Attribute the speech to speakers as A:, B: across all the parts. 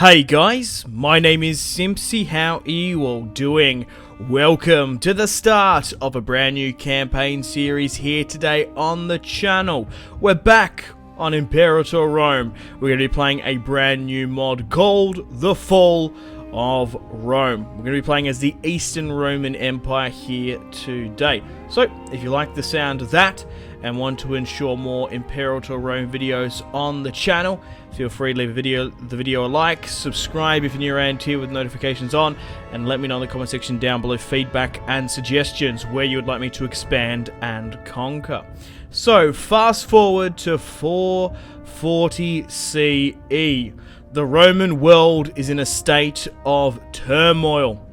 A: Hey guys, my name is Simpzy. How are you all doing? Welcome to the start of a brand new campaign series here today on the channel. We're back on Imperator Rome. We're going to be playing a brand new mod called The Fall of Rome. We're going to be playing as the Eastern Roman Empire here today. So, if you like the sound of that and want to ensure more Imperator Rome videos on the channel, feel free to leave the video a like, subscribe if you're new around here with notifications on, and let me know in the comment section down below feedback and suggestions where you would like me to expand and conquer. So, fast forward to 440 CE. The Roman world is in a state of turmoil.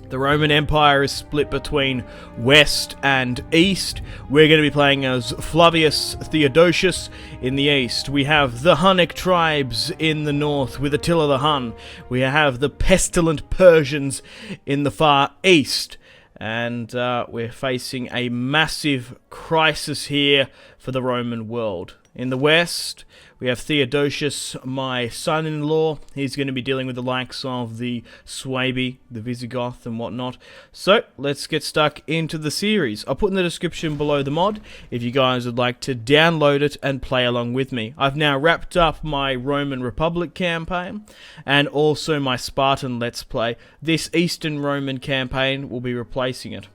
A: The Roman Empire is split between West and East. We're going to be playing as Flavius Theodosius in the East. We have the Hunnic tribes in the North with Attila the Hun. We have the pestilent Persians in the far East. And we're facing a massive crisis here for the Roman world. In the West, we have Theodosius, my son-in-law. He's going to be dealing with the likes of the Suebi, the Visigoth, and whatnot. So, let's get stuck into the series. I'll put in the description below the mod if you guys would like to download it and play along with me. I've now wrapped up my Roman Republic campaign and also my Spartan Let's Play. This Eastern Roman campaign will be replacing it.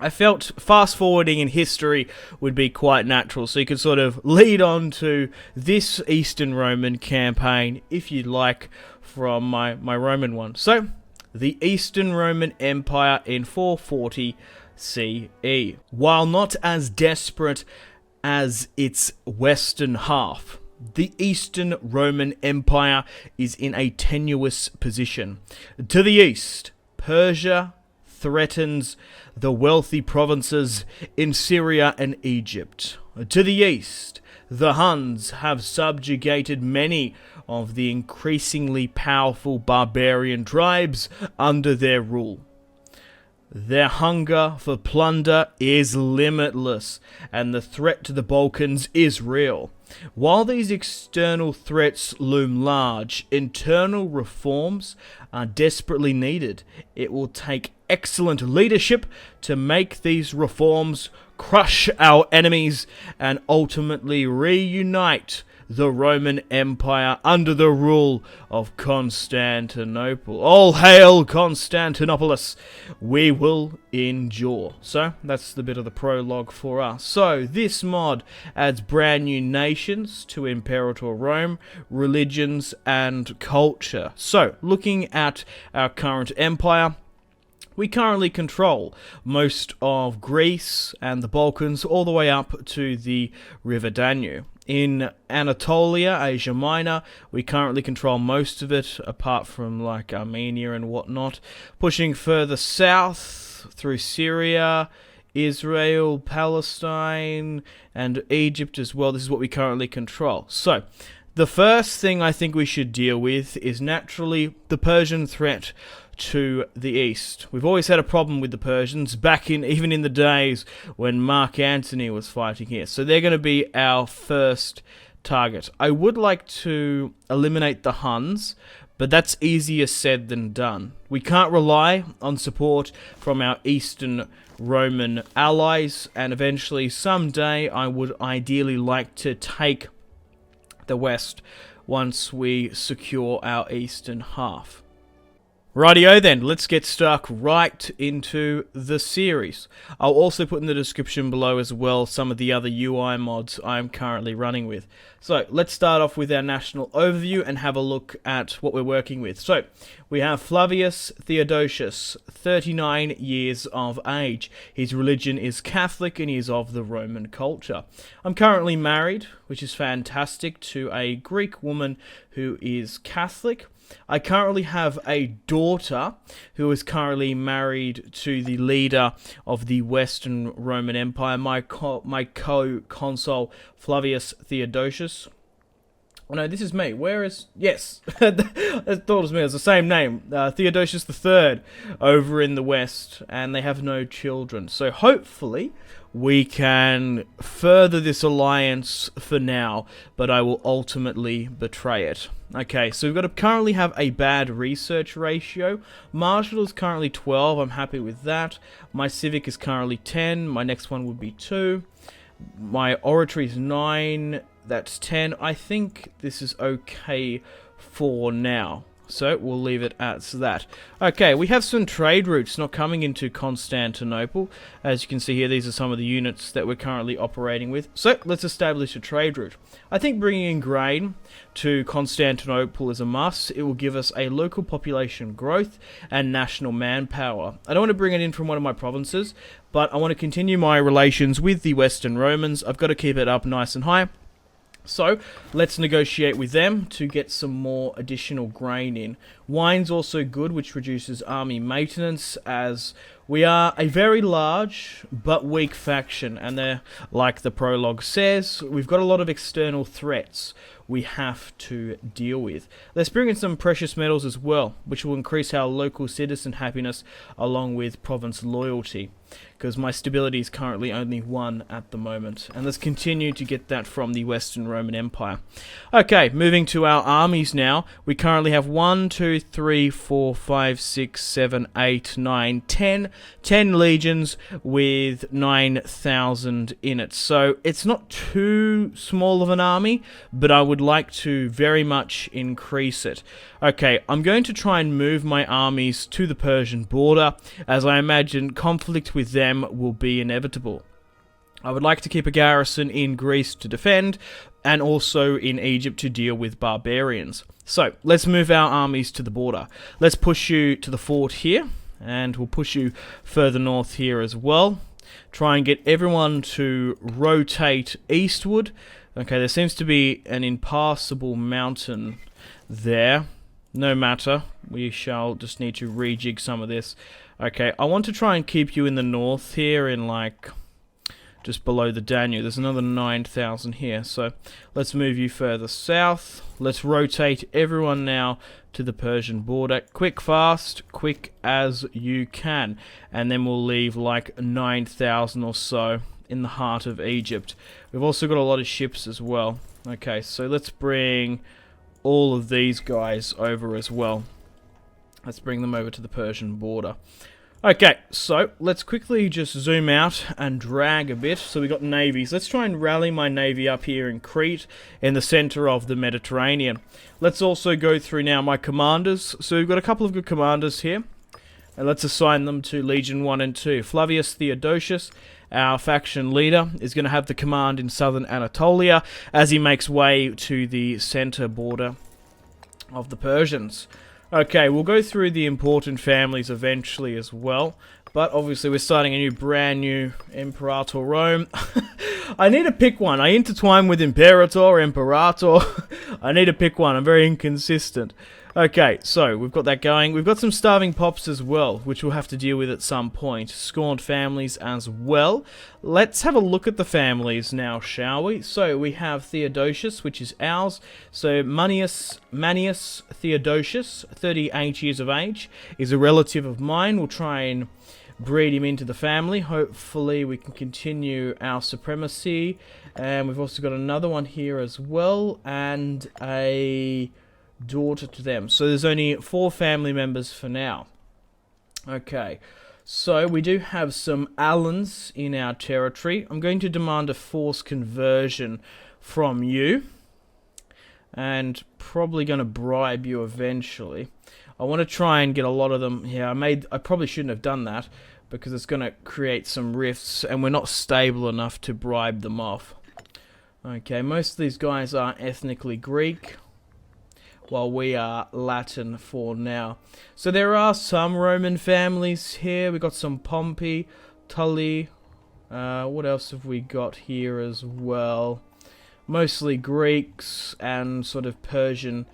A: I felt fast-forwarding in history would be quite natural, so you could sort of lead on to this Eastern Roman campaign, if you'd like, from my Roman one. So, the Eastern Roman Empire in 440 CE. While not as desperate as its western half, the Eastern Roman Empire is in a tenuous position. To the east, Persia threatens the wealthy provinces in Syria and Egypt. To the east, the Huns have subjugated many of the increasingly powerful barbarian tribes under their rule. Their hunger for plunder is limitless, and the threat to the Balkans is real. While these external threats loom large, internal reforms are desperately needed. It will take excellent leadership to make these reforms, crush our enemies, and ultimately reunite the Roman Empire under the rule of Constantinople. All hail Constantinopolis! We will endure. So, that's the bit of the prologue for us. So, this mod adds brand new nations to Imperator Rome, religions, and culture. So, looking at our current empire, we currently control most of Greece and the Balkans all the way up to the River Danube. In Anatolia, Asia Minor, we currently control most of it, apart from like Armenia and whatnot. Pushing further south through Syria, Israel, Palestine, and Egypt as well. This is what we currently control. So, the first thing I think we should deal with is naturally the Persian threat to the east. We've always had a problem with the Persians, back in even in the days when Mark Antony was fighting here. So they're going to be our first target. I would like to eliminate the Huns, but that's easier said than done. We can't rely on support from our Eastern Roman allies, and eventually someday I would ideally like to take the West once we secure our eastern half. Rightio then, let's get stuck right into the series. I'll also put in the description below as well some of the other UI mods I'm currently running with. So, let's start off with our national overview and have a look at what we're working with. So, we have Flavius Theodosius, 39 years of age. His religion is Catholic and he is of the Roman culture. I'm currently married, which is fantastic, to a Greek woman who is Catholic. I currently have a daughter who is currently married to the leader of the Western Roman Empire, my co-consul Flavius Theodosius. Oh no, this is me. Where is... Yes, I thought it was me. It's the same name. Theodosius III over in the west, and they have no children. So hopefully we can further this alliance for now, but I will ultimately betray it. Okay, so we've got to currently have a bad research ratio. Martial is currently 12. I'm happy with that. My civic is currently 10. My next one would be 2. My oratory is 9. That's 10. I think this is okay for now. So we'll leave it at that. Okay, we have some trade routes not coming into Constantinople. As you can see here, these are some of the units that we're currently operating with. So let's establish a trade route. I think bringing in grain to Constantinople is a must. It will give us a local population growth and national manpower. I don't want to bring it in from one of my provinces, but I want to continue my relations with the Western Romans. I've got to keep it up nice and high. So, let's negotiate with them to get some more additional grain in. Wine's also good, which reduces army maintenance, as we are a very large but weak faction, and they're, like the prologue says, we've got a lot of external threats we have to deal with. Let's bring in some precious metals as well, which will increase our local citizen happiness along with province loyalty, because my stability is currently only 1 at the moment. And let's continue to get that from the Western Roman Empire. Okay, moving to our armies now. We currently have 1, 2, 3, 4, 5, 6, 7, 8, 9, 10. 10 legions with 9,000 in it. So it's not too small of an army, but I would like to very much increase it. Okay, I'm going to try and move my armies to the Persian border, as I imagine conflict with them will be inevitable. I would like to keep a garrison in Greece to defend, and also in Egypt to deal with barbarians. So, let's move our armies to the border. Let's push you to the fort here, and we'll push you further north here as well. Try and get everyone to rotate eastward. Okay, there seems to be an impassable mountain there. No matter, we shall just need to rejig some of this. Okay, I want to try and keep you in the north here, in like just below the Danube. There's another 9,000 here, so let's move you further south. Let's rotate everyone now to the Persian border. Quick, fast, quick as you can. And then we'll leave like 9,000 or so in the heart of Egypt. We've also got a lot of ships as well. Okay, so let's bring all of these guys over as well. Let's bring them over to the Persian border. Okay, so let's quickly just zoom out and drag a bit. So we got navies. Let's try and rally my navy up here in Crete, in the center of the Mediterranean. Let's also go through now my commanders. So we've got a couple of good commanders here, and let's assign them to Legion 1 and 2. Flavius Theodosius, our faction leader, is going to have the command in southern Anatolia as he makes way to the center border of the Persians. Okay, we'll go through the important families eventually as well, but obviously we're starting a brand new Imperator Rome. I need to pick one. I intertwine with Imperator, Imperator. I need to pick one. I'm very inconsistent. Okay, so we've got that going. We've got some starving pops as well, which we'll have to deal with at some point. Scorned families as well. Let's have a look at the families now, shall we? So we have Theodosius, which is ours. So Manius Theodosius, 38 years of age, is a relative of mine. We'll try and breed him into the family. Hopefully we can continue our supremacy. And we've also got another one here as well, and a daughter to them. So there's only 4 family members for now. Okay, so we do have some Allens in our territory. I'm going to demand a force conversion from you, and probably going to bribe you eventually. I want to try and get a lot of them here. I probably shouldn't have done that, because it's going to create some rifts, and we're not stable enough to bribe them off. Okay, most of these guys are ethnically Greek, while we are Latin for now. So there are some Roman families here. We've got some Pompey, Tully. What else have we got here as well? Mostly Greeks and sort of Persian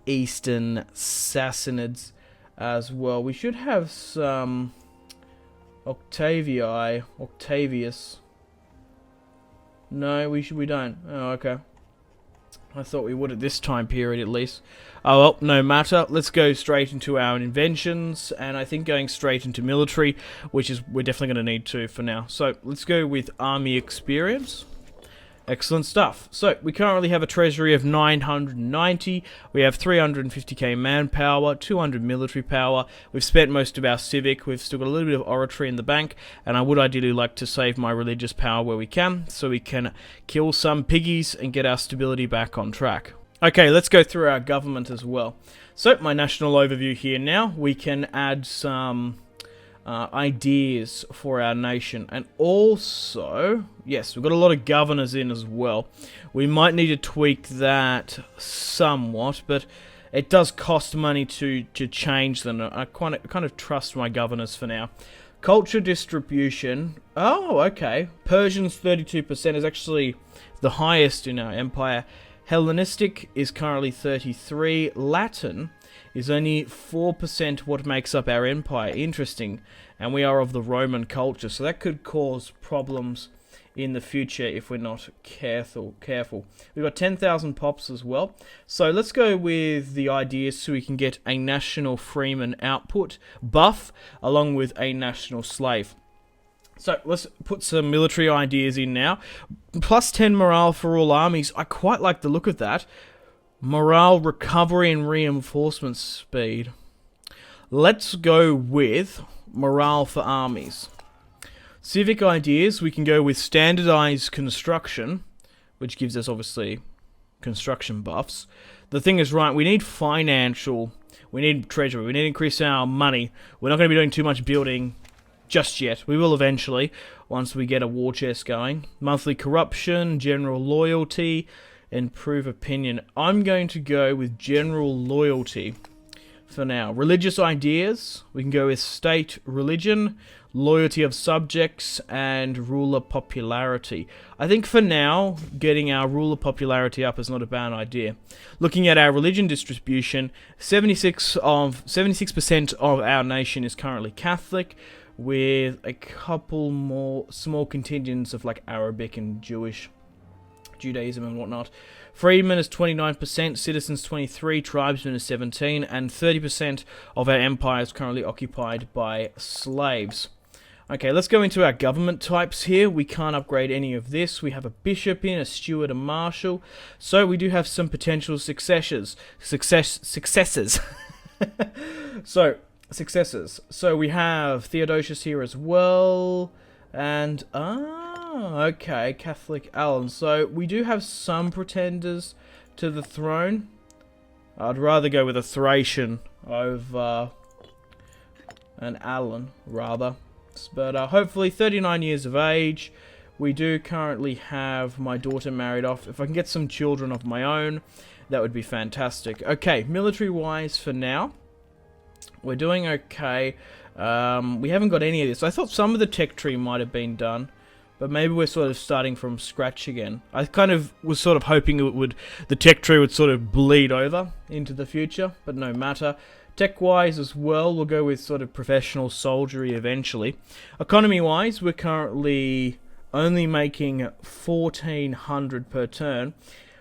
A: Eastern Sassanids as well. We should have some Octavius. No, we don't. Oh, okay. I thought we would at this time period at least. Oh well, no matter. Let's go straight into our inventions, and I think going straight into military, which is we're definitely going to need to for now. So let's go with army experience. Excellent stuff. So we currently have a treasury of 990. We have 350k manpower, 200 military power. We've spent most of our civic. We've still got a little bit of oratory in the bank, and I would ideally like to save my religious power where we can, so we can kill some piggies and get our stability back on track. Okay, let's go through our government as well. So my national overview here now. We can add some ideas for our nation, and also, yes, we've got a lot of governors in as well. We might need to tweak that somewhat, but it does cost money to change them. I kind of trust my governors for now. Culture distribution. Oh, okay. Persians 32% is actually the highest in our empire. Hellenistic is currently 33. Latin is only 4% what makes up our empire. Interesting. And we are of the Roman culture, so that could cause problems in the future if we're not careful. We've got 10,000 pops as well. So let's go with the ideas so we can get a national freeman output buff along with a national slave. So let's put some military ideas in now. Plus 10 morale for all armies. I quite like the look of that. Morale, recovery, and reinforcement speed. Let's go with morale for armies. Civic ideas, we can go with standardized construction, which gives us obviously construction buffs. The thing is, right, we need financial, we need treasury, we need to increase our money. We're not going to be doing too much building just yet. We will eventually, once we get a war chest going. Monthly corruption, general loyalty, improve opinion. I'm going to go with general loyalty for now. Religious ideas, we can go with state religion, loyalty of subjects, and ruler popularity. I think for now, getting our ruler popularity up is not a bad idea. Looking at our religion distribution, 76% of our nation is currently Catholic, with a couple more small contingents of like Arabic and Jewish, Judaism and whatnot. Freedmen is 29%, citizens 23%, tribesmen is 17%, and 30% of our empire is currently occupied by slaves. Okay, let's go into our government types here. We can't upgrade any of this. We have a bishop in, a steward, a marshal. So we do have some potential successors. Successors. So we have Theodosius here as well. And, okay, Catholic Alan. So we do have some pretenders to the throne. I'd rather go with a Thracian over an Alan, rather. But hopefully 39 years of age. We do currently have my daughter married off. If I can get some children of my own, that would be fantastic. Okay, military-wise for now, we're doing okay. We haven't got any of this. I thought some of the tech tree might have been done, but maybe we're sort of starting from scratch again. I kind of was sort of hoping the tech tree would sort of bleed over into the future, but no matter. Tech-wise as well, we'll go with sort of professional soldiery eventually. Economy-wise, we're currently only making 1,400 per turn.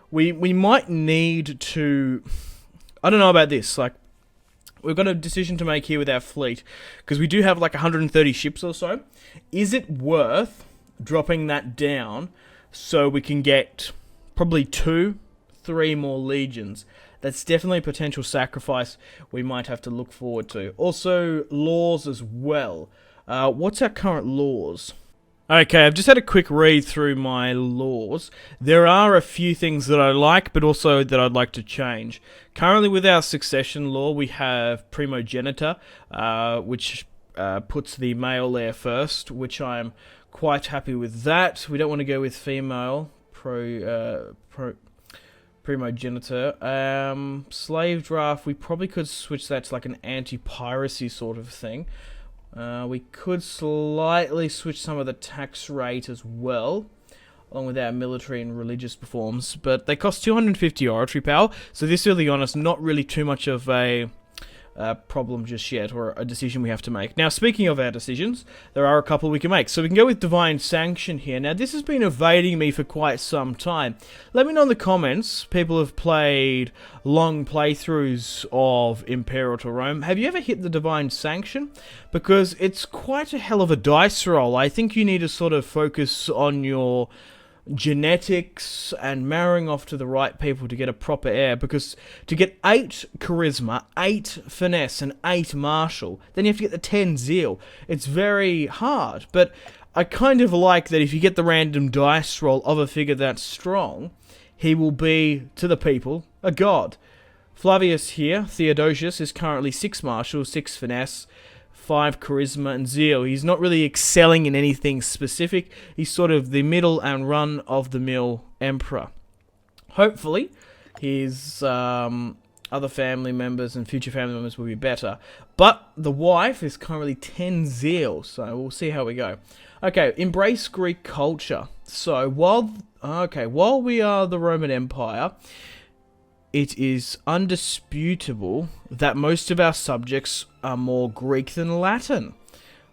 A: We might need to... I don't know about this, like, we've got a decision to make here with our fleet, because we do have like 130 ships or so. Is it worth dropping that down so we can get probably 2-3 more legions? That's definitely a potential sacrifice we might have to look forward to. Also, laws as well. What's our current laws? Okay, I've just had a quick read through my laws. There are a few things that I like, but also that I'd like to change. Currently with our succession law, we have primogenitor, which puts the male heir first, which I'm quite happy with that. We don't want to go with female primogenitor. Slave draft, we probably could switch that to like an anti-piracy sort of thing. We could slightly switch some of the tax rate as well, along with our military and religious reforms, but they cost 250 oratory power, so this, to be honest, not really too much of a problem just yet, or a decision we have to make. Now, speaking of our decisions, there are a couple we can make. So we can go with Divine Sanction here. Now, this has been evading me for quite some time. Let me know in the comments, people have played long playthroughs of Imperator Rome. Have you ever hit the Divine Sanction? Because it's quite a hell of a dice roll. I think you need to sort of focus on your genetics and marrying off to the right people to get a proper heir, because to get 8 charisma, 8 finesse and 8 martial, then you have to get the 10 zeal. It's very hard, but I kind of like that if you get the random dice roll of a figure that's strong, he will be, to the people, a god. Flavius here, Theodosius, is currently 6 martial, 6 finesse, 5 charisma and zeal. He's not really excelling in anything specific. He's sort of the middle and run-of-the-mill emperor. Hopefully, his other family members and future family members will be better. But the wife is currently 10 zeal, so we'll see how we go. Okay, embrace Greek culture. So while we are the Roman Empire, it is undisputable that most of our subjects are more Greek than Latin.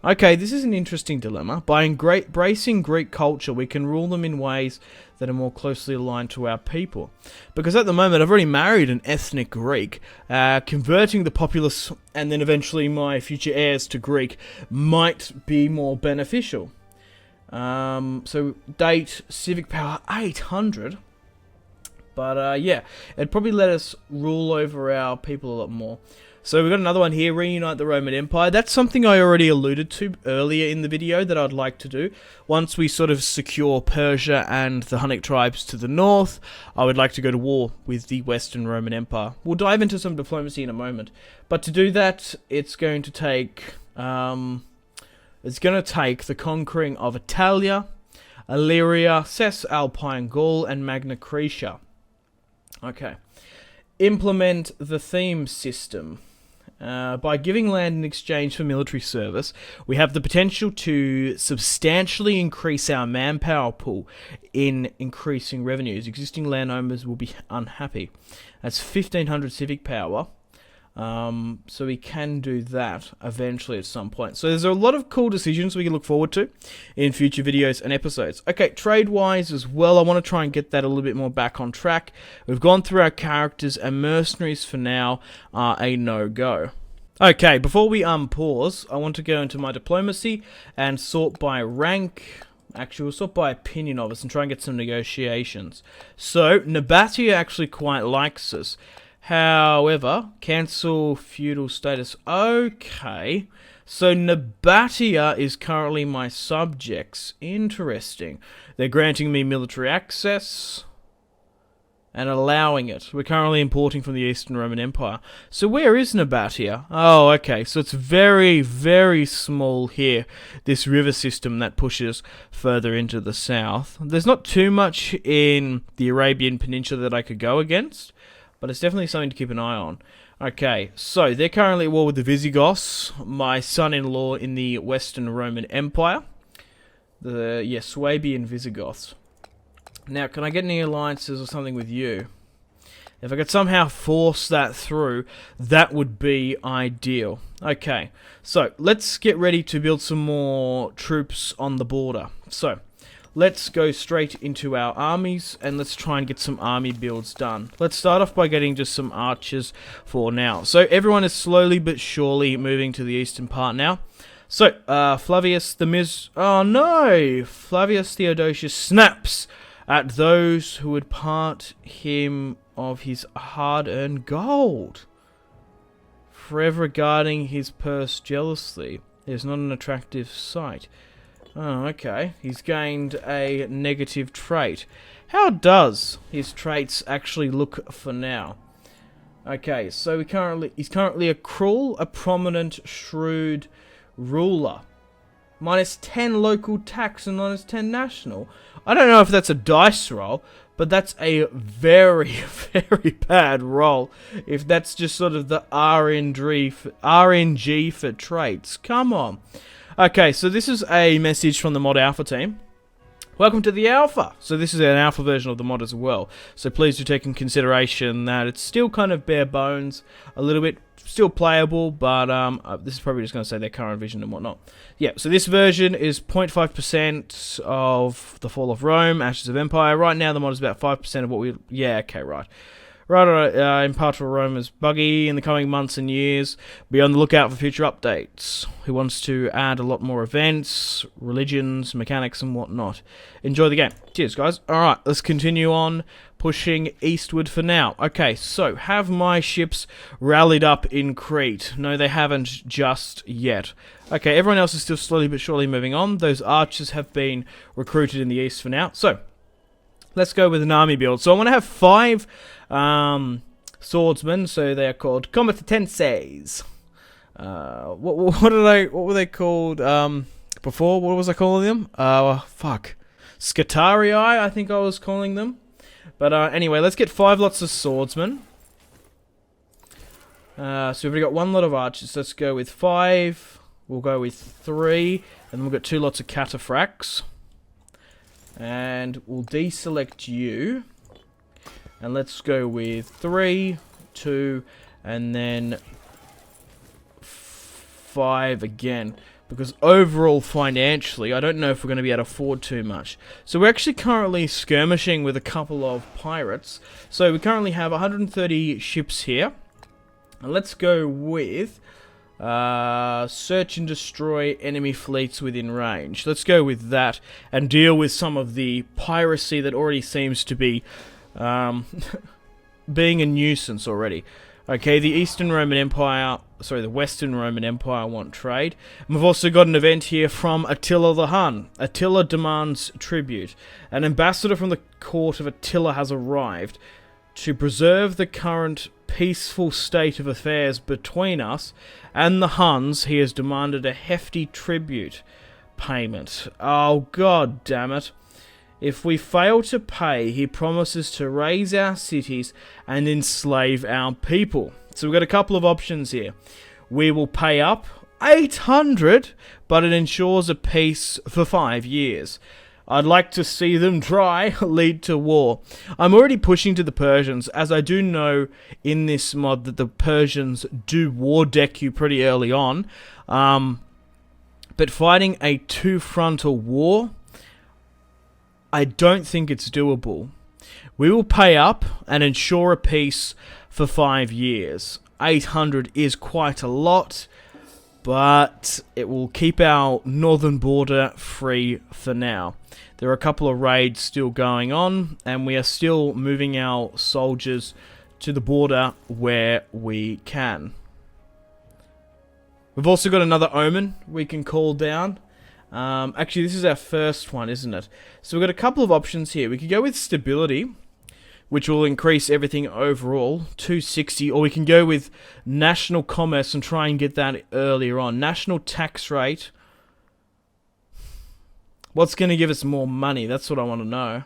A: Okay, this is an interesting dilemma. By embracing Greek culture, we can rule them in ways that are more closely aligned to our people. Because at the moment, I've already married an ethnic Greek. Converting the populace and then eventually my future heirs to Greek might be more beneficial. So, date, civic power, 800. But, yeah, it'd probably let us rule over our people a lot more. So we've got another one here, reunite the Roman Empire. That's something I already alluded to earlier in the video that I'd like to do. Once we sort of secure Persia and the Hunnic tribes to the north, I would like to go to war with the Western Roman Empire. We'll dive into some diplomacy in a moment. But to do that, it's going to take the conquering of Italia, Illyria, Cisalpine Gaul, and Magna Graecia. Okay. Implement the theme system. By giving land in exchange for military service, we have the potential to substantially increase our manpower pool in increasing revenues. Existing landowners will be unhappy. That's 1,500 civic power. So we can do that eventually at some point. So there's a lot of cool decisions we can look forward to in future videos and episodes. Okay, trade-wise as well, I want to try and get that a little bit more back on track. We've gone through our characters, and mercenaries for now are a no-go. Okay, before we unpause, I want to go into my diplomacy and sort by rank. Actually, we'll sort by opinion of us and try and get some negotiations. So, Nabatea actually quite likes us. However, cancel feudal status. Okay, so Nabatea is currently my subjects. Interesting. They're granting me military access and allowing it. We're currently importing from the Eastern Roman Empire. So where is Nabatea? Oh, okay, so it's very, very small here, this river system that pushes further into the south. There's not too much in the Arabian Peninsula that I could go against, but it's definitely something to keep an eye on. Okay, so they're currently at war with the Visigoths, my son-in-law in the Western Roman Empire. The Swabian Visigoths. Now, can I get any alliances or something with you? If I could somehow force that through, that would be ideal. Okay, so let's get ready to build some more troops on the border. So, let's go straight into our armies, and let's try and get some army builds done. Let's start off by getting just some archers for now. So everyone is slowly but surely moving to the eastern part now. So, Flavius Flavius Theodosius snaps at those who would part him of his hard-earned gold. Forever guarding his purse jealously. It is not an attractive sight. Oh, okay. He's gained a negative trait. How does his traits actually look for now? Okay, so he's currently a cruel, a prominent, shrewd ruler. Minus 10 local tax and minus 10 national. I don't know if that's a dice roll, but that's a very, very bad roll. If that's just sort of the RNG for traits. Come on. Okay, so this is a message from the Mod Alpha team. Welcome to the alpha. So this is an alpha version of the mod as well. So please do take in consideration that it's still kind of bare bones, a little bit still playable, but this is probably just going to say their current vision and whatnot. Yeah, so this version is 0.5% of the Fall of Rome, Ashes of Empire. Right now the mod is about 5% of what we... Yeah, okay, right. Right, Imperator Rome is buggy in the coming months and years. Be on the lookout for future updates. Who wants to add a lot more events, religions, mechanics, and whatnot. Enjoy the game. Cheers, guys. Alright, let's continue on pushing eastward for now. Okay, so have my ships rallied up in Crete? No, they haven't just yet. Okay, everyone else is still slowly but surely moving on. Those archers have been recruited in the east for now. So, let's go with an army build. So I want to have 5 swordsmen, so they are called Competences. What were they called before? What was I calling them? Scutarii, I think I was calling them. But anyway, let's get 5 lots of swordsmen. So we've already got 1 lot of archers. Let's go with 5. We'll go with 3, and then we'll get 2 lots of cataphracts. And we'll deselect you. And let's go with 3, 2, and then 5 again. Because overall, financially, I don't know if we're going to be able to afford too much. So we're actually currently skirmishing with a couple of pirates. So we currently have 130 ships here. And let's go with... search and destroy enemy fleets within range. Let's go with that and deal with some of the piracy that already seems to be being a nuisance already. Okay, the Western Roman Empire want trade. And we've also got an event here from Attila the Hun. Attila demands tribute. An ambassador from the court of Attila has arrived. To preserve the current peaceful state of affairs between us and the Huns, he has demanded a hefty tribute payment. Oh, god damn it. If we fail to pay, he promises to raise our cities and enslave our people. So we've got a couple of options here. We will pay up 800, but it ensures a peace for 5 years. I'd like to see them try lead to war. I'm already pushing to the Persians, as I do know in this mod that the Persians do war deck you pretty early on. But fighting a two-frontal war, I don't think it's doable. We will pay up and ensure a peace for 5 years. 800 is quite a lot, but it will keep our northern border free for now. There are a couple of raids still going on, and we are still moving our soldiers to the border where we can. We've also got another omen we can call down. Actually, this is our first one, isn't it? So we've got a couple of options here. We could go with stability, which will increase everything overall, 260, or we can go with national commerce and try and get that earlier on. National tax rate. What's going to give us more money? That's what I want to know.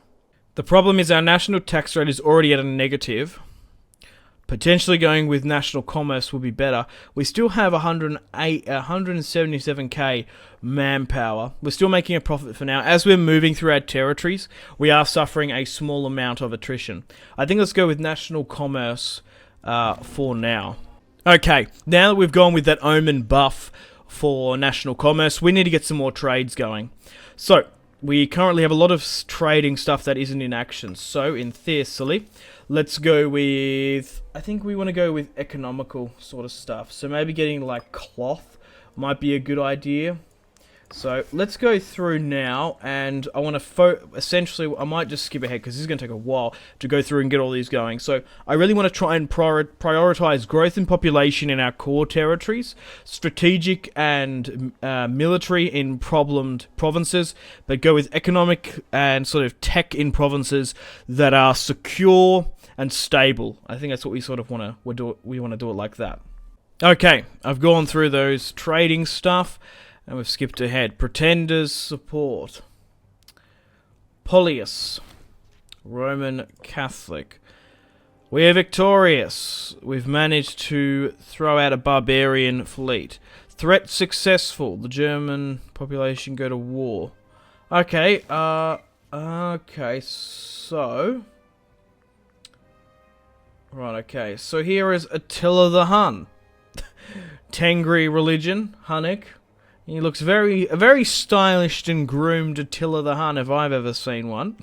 A: The problem is our national tax rate is already at a negative. Potentially going with national commerce will be better. We still have 177k manpower. We're still making a profit for now. As we're moving through our territories, we are suffering a small amount of attrition. I think let's go with national commerce for now. Okay, now that we've gone with that omen buff for national commerce, we need to get some more trades going. So, we currently have a lot of trading stuff that isn't in action. So, in Thessaly, let's go with... I think we want to go with economical sort of stuff. So, maybe getting like cloth might be a good idea. So, let's go through now, and I want to essentially, I might just skip ahead because this is going to take a while to go through and get all these going. So, I really want to try and prioritize growth in population in our core territories, strategic and military in problemed provinces, but go with economic and sort of tech in provinces that are secure and stable. I think that's what we sort of want to do. We want to do it like that. Okay, I've gone through those trading stuff. And we've skipped ahead. Pretenders support. Polius. Roman Catholic. We are victorious. We've managed to throw out a barbarian fleet. Threat successful. The German population go to war. Okay, Okay, so... Right, okay. So here is Attila the Hun. Tengri religion, Hunnic. He looks a very stylish and groomed Attila the Hun if I've ever seen one.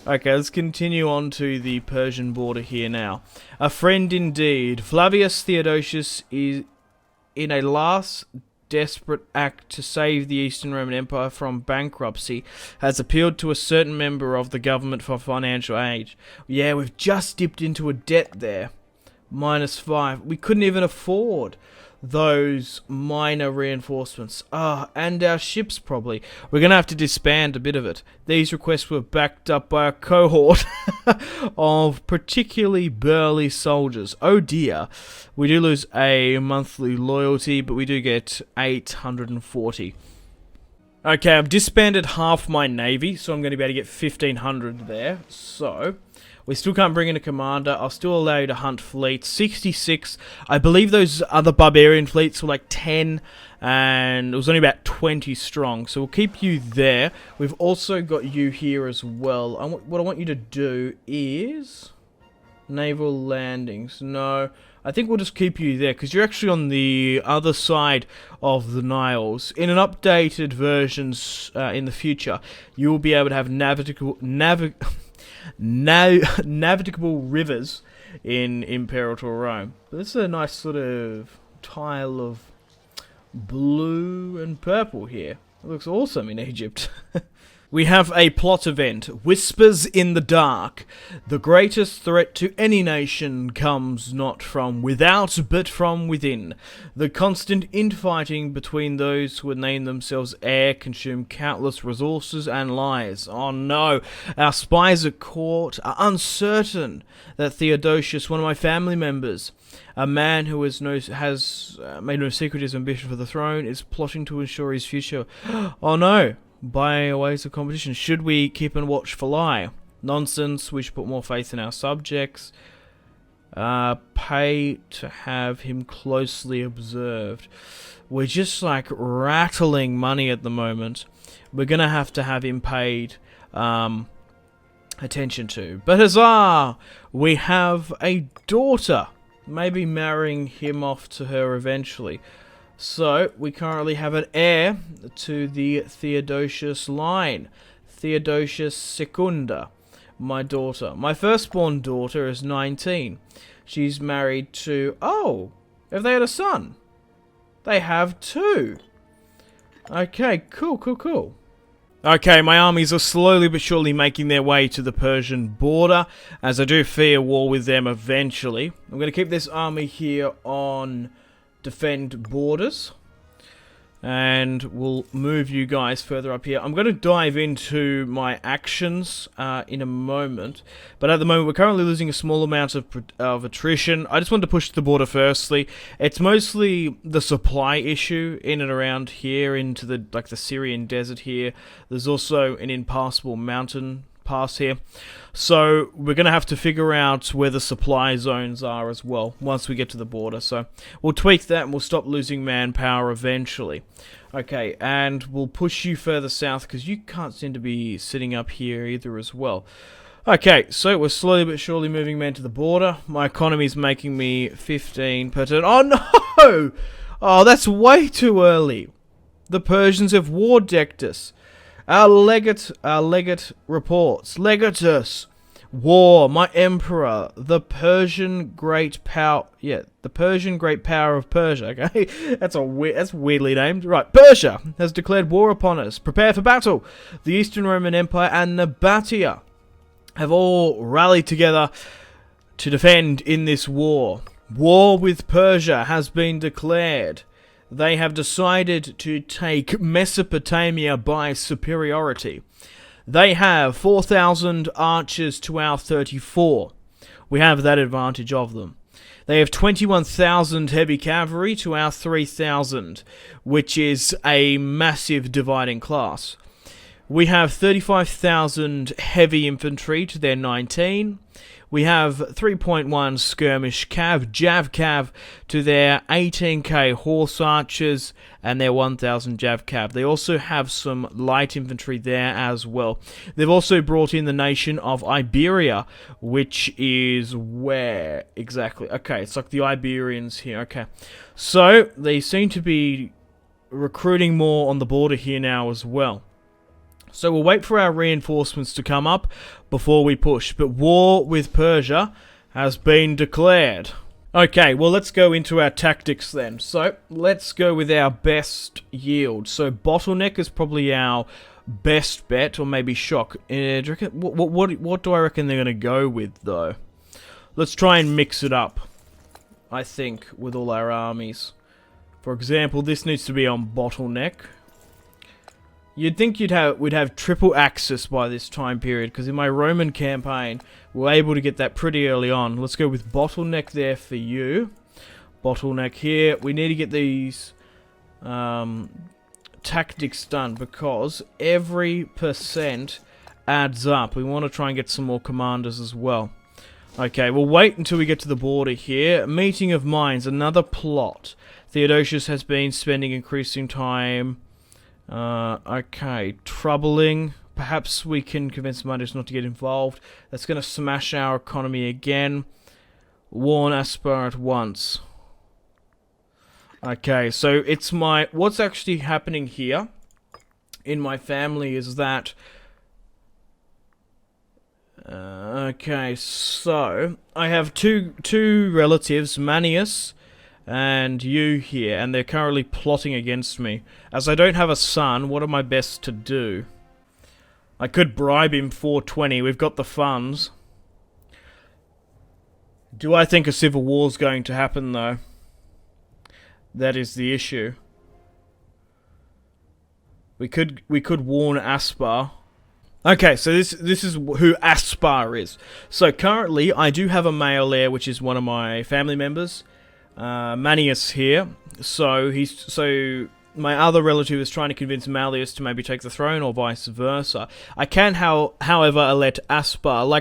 A: Okay, let's continue on to the Persian border here now. A friend indeed. Flavius Theodosius is in a last desperate act to save the Eastern Roman Empire from bankruptcy, has appealed to a certain member of the government for financial aid. Yeah, we've just dipped into a debt there. -5. We couldn't even afford those minor reinforcements. And our ships probably. We're going to have to disband a bit of it. These requests were backed up by a cohort of particularly burly soldiers. Oh dear. We do lose a monthly loyalty, but we do get 840. Okay, I've disbanded half my navy, so I'm going to be able to get 1,500 there. So... we still can't bring in a commander. I'll still allow you to hunt fleets. 66. I believe those other barbarian fleets were like 10, and it was only about 20 strong. So we'll keep you there. We've also got you here as well. What I want you to do is... Naval Landings. No, I think we'll just keep you there, because you're actually on the other side of the Niles. In an updated versions in the future, you will be able to have navigable rivers in Imperator Rome. But this is a nice sort of tile of blue and purple here. It looks awesome in Egypt. We have a plot event. Whispers in the dark. The greatest threat to any nation comes not from without, but from within. The constant infighting between those who would name themselves heir consume countless resources and lives. Oh no, our spies at court are uncertain that Theodosius, one of my family members, a man who has made no secret his ambition for the throne, is plotting to ensure his future. Oh no. By ways of competition, should we keep and watch for lie? Nonsense, we should put more faith in our subjects. Pay to have him closely observed. We're just like rattling money at the moment. We're going to have him paid attention to. But huzzah! We have a daughter. Maybe marrying him off to her eventually. So, we currently have an heir to the Theodosius line. Theodosius Secunda, my daughter. My firstborn daughter is 19. She's married to... oh! Have they had a son? They have 2. Okay, cool. Okay, my armies are slowly but surely making their way to the Persian border, as I do fear war with them eventually. I'm going to keep this army here on... defend borders, and we'll move you guys further up here. I'm going to dive into my actions in a moment, but at the moment we're currently losing a small amount of attrition. I just wanted to push the border firstly. It's mostly the supply issue in and around here into the Syrian desert here. There's also an impassable mountain pass here, so we're going to have to figure out where the supply zones are as well once we get to the border. So we'll tweak that and we'll stop losing manpower eventually. Okay, and we'll push you further south because you can't seem to be sitting up here either as well. Okay, so we're slowly but surely moving men to the border. My economy is making me 15 per turn. Oh no! Oh, that's way too early. The Persians have war decked us. Our legate reports. Legatus. War, my emperor, the Persian great power. Yeah, the Persian great power of Persia. Okay, that's weirdly named. Right, Persia has declared war upon us. Prepare for battle. The Eastern Roman Empire and Nabatea have all rallied together to defend in this war. War with Persia has been declared. They have decided to take Mesopotamia by superiority. They have 4,000 archers to our 34. We have that advantage of them. They have 21,000 heavy cavalry to our 3,000, which is a massive dividing class. We have 35,000 heavy infantry to their 19. We have 3.1 skirmish cav, jav cav to their 18k horse archers and their 1000 jav cav. They also have some light infantry there as well. They've also brought in the nation of Iberia, which is where exactly? Okay, it's like the Iberians here. Okay, so they seem to be recruiting more on the border here now as well. So we'll wait for our reinforcements to come up before we push. But war with Persia has been declared. Okay, well, let's go into our tactics then. So let's go with our best yield. So bottleneck is probably our best bet, or maybe shock. What do I reckon they're going to go with, though? Let's try and mix it up, I think, with all our armies. For example, this needs to be on bottleneck. You'd think we'd have triple axis by this time period, because in my Roman campaign, we were able to get that pretty early on. Let's go with bottleneck there for you. Bottleneck here. We need to get these tactics done, because every percent adds up. We want to try and get some more commanders as well. Okay, we'll wait until we get to the border here. Meeting of minds, another plot. Theodosius has been spending increasing time... okay, troubling. Perhaps we can convince Midas not to get involved. That's going to smash our economy again. Warn Aspar at once. Okay, so it's my... What's actually happening here in my family is that... okay, so I have two relatives, Manius and you here, and they're currently plotting against me. As I don't have a son, what am I best to do? I could bribe him 420, we've got the funds. Do I think a civil war's going to happen, though? That is the issue. We could warn Aspar. Okay, so this is who Aspar is. So currently, I do have a male heir, which is one of my family members. Manius here, so my other relative is trying to convince Malleus to maybe take the throne, or vice versa. I can, however, elect Aspar.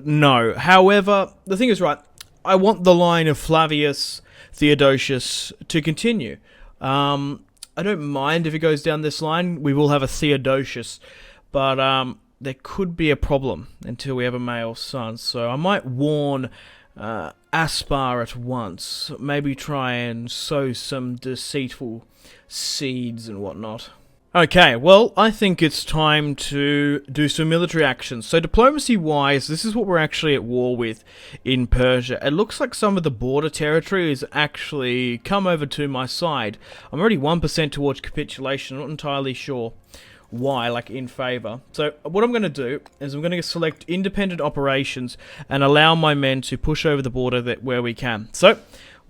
A: No. However, the thing is, right, I want the line of Flavius Theodosius to continue. I don't mind if it goes down this line. We will have a Theodosius, but there could be a problem until we have a male son. So I might warn Aspar at once. Maybe try and sow some deceitful seeds and whatnot. Okay, well, I think it's time to do some military actions. So diplomacy-wise, this is what we're actually at war with in Persia. It looks like some of the border territory has actually come over to my side. I'm already 1% towards capitulation. I'm not entirely sure why, in favor. So what I'm going to do is I'm going to select independent operations and allow my men to push over the border where we can. So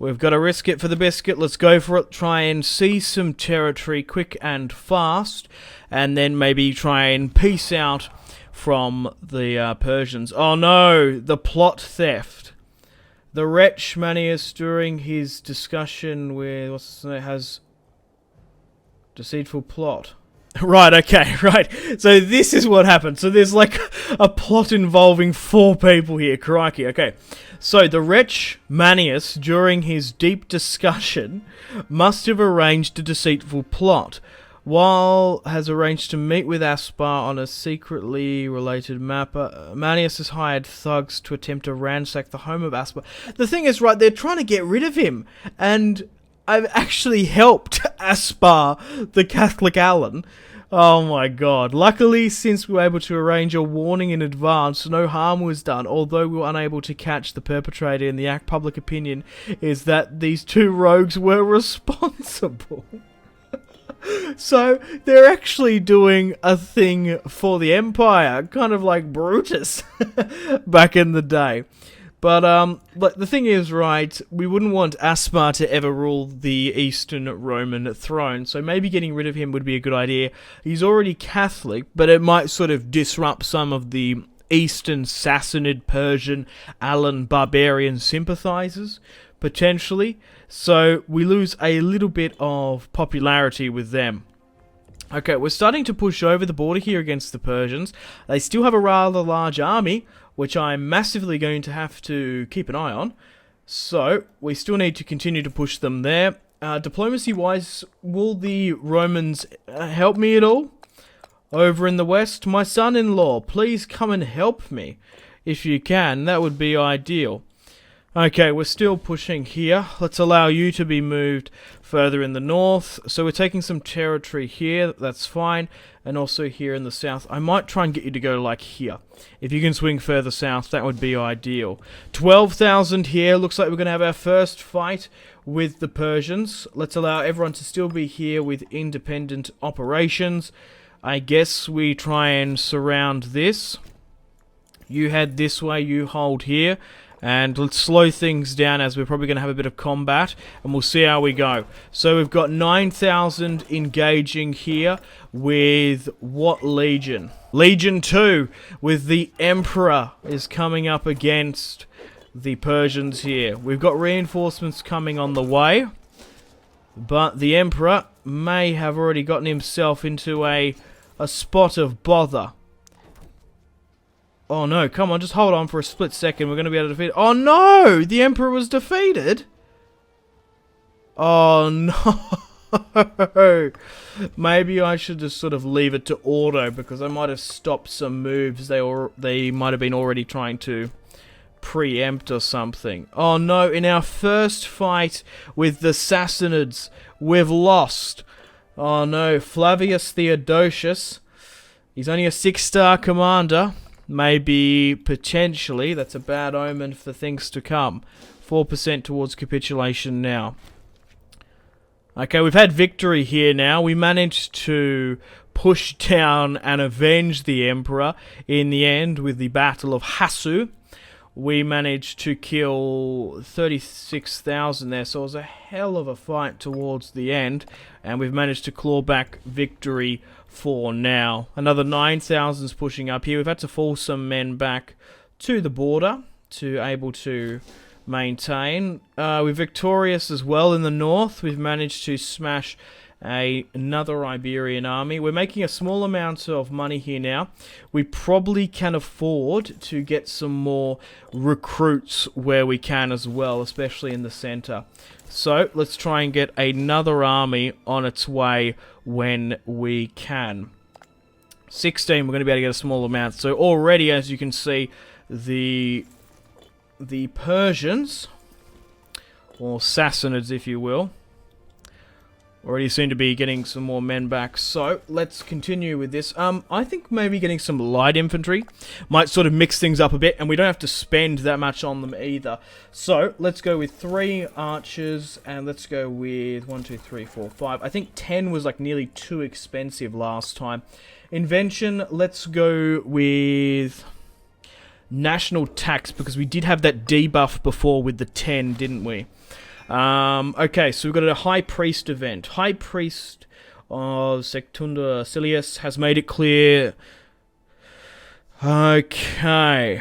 A: we've got to risk it for the biscuit. Let's go for it. Try and seize some territory quick and fast, and then maybe try and peace out from the Persians. Oh no, the plot theft. The wretch Manius, during his discussion with has deceitful plot. Right, okay, right. So this is what happened. So there's a plot involving 4 people here. Crikey, okay. So the wretch Manius, during his deep discussion, must have arranged a deceitful plot. While has arranged to meet with Aspar on a secretly related map, Manius has hired thugs to attempt to ransack the home of Aspar. The thing is, right, they're trying to get rid of him, and I've actually helped Aspar, the Catholic Alan. Oh my god. Luckily, since we were able to arrange a warning in advance, no harm was done, although we were unable to catch the perpetrator. In the act, public opinion is that these 2 rogues were responsible. So, they're actually doing a thing for the Empire, kind of like Brutus back in the day. But the thing is, right, we wouldn't want Aspar to ever rule the Eastern Roman throne, so maybe getting rid of him would be a good idea. He's already Catholic, but it might sort of disrupt some of the Eastern Sassanid, Persian, Alan barbarian sympathizers, potentially. So we lose a little bit of popularity with them. Okay, we're starting to push over the border here against the Persians. They still have a rather large army, which I'm massively going to have to keep an eye on. So, we still need to continue to push them there. Diplomacy-wise, will the Romans help me at all? Over in the west, my son-in-law, please come and help me. If you can, that would be ideal. Okay, we're still pushing here. Let's allow you to be moved further in the north. So we're taking some territory here, that's fine. And also here in the south. I might try and get you to go like here. If you can swing further south, that would be ideal. 12,000 here. Looks like we're going to have our first fight with the Persians. Let's allow everyone to still be here with independent operations. I guess we try and surround this. You head this way, you hold here. And let's slow things down as we're probably going to have a bit of combat. And we'll see how we go. So we've got 9,000 engaging here with what legion? Legion 2 with the Emperor is coming up against the Persians here. We've got reinforcements coming on the way. But the Emperor may have already gotten himself into a spot of bother. Oh no, come on, just hold on for a split second. We're going to be able to defeat it. Oh no! The Emperor was defeated! Oh no! Maybe I should just sort of leave it to auto, because I might have stopped some moves they might have been already trying to preempt or something. Oh no, in our first fight with the Sassanids, we've lost. Oh no, Flavius Theodosius. He's only a 6-star commander. Maybe, potentially, that's a bad omen for things to come. 4% towards capitulation now. Okay, we've had victory here now. We managed to push down and avenge the Emperor in the end with the Battle of Hasu. We managed to kill 36,000 there, so it was a hell of a fight towards the end. And we've managed to claw back victory for now. Another 9,000's pushing up here. We've had to fall some men back to the border to able to maintain. We're victorious as well in the north. We've managed to smash another Iberian army. We're making a small amount of money here now. We probably can afford to get some more recruits where we can as well, especially in the center. So let's try and get another army on its way when we can. 16, we're going to be able to get a small amount. So already, as you can see, the Persians, or Sassanids if you will, already seem to be getting some more men back. So, let's continue with this. I think maybe getting some light infantry might sort of mix things up a bit, and we don't have to spend that much on them either. So, let's go with 3 archers, and let's go with 1, 2, 3, 4, 5. I think 10 was like nearly too expensive last time. Invention, let's go with national tax, because we did have that debuff before with the 10, didn't we? Okay, so we've got a High Priest event. High Priest of Sectunda Silius has made it clear. Okay.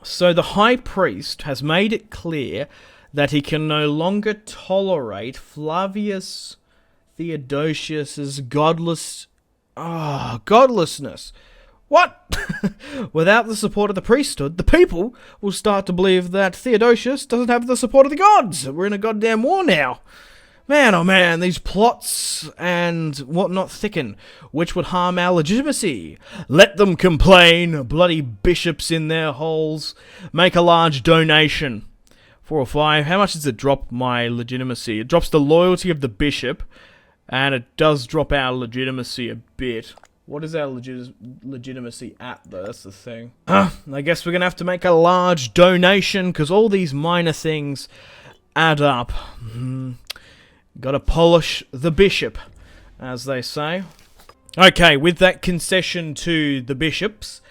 A: So the High Priest has made it clear that he can no longer tolerate Flavius Theodosius's godlessness. What? Without the support of the priesthood, the people will start to believe that Theodosius doesn't have the support of the gods. We're in a goddamn war now. Man, oh man, these plots and whatnot thicken, which would harm our legitimacy. Let them complain, bloody bishops in their holes. Make a large donation. 4 or 5. How much does it drop my legitimacy? It drops the loyalty of the bishop, and it does drop our legitimacy a bit. What is our legitimacy at, though? That's the thing. I guess we're going to have to make a large donation, because all these minor things add up. Gotta polish the bishop, as they say. Okay, with that concession to the bishops,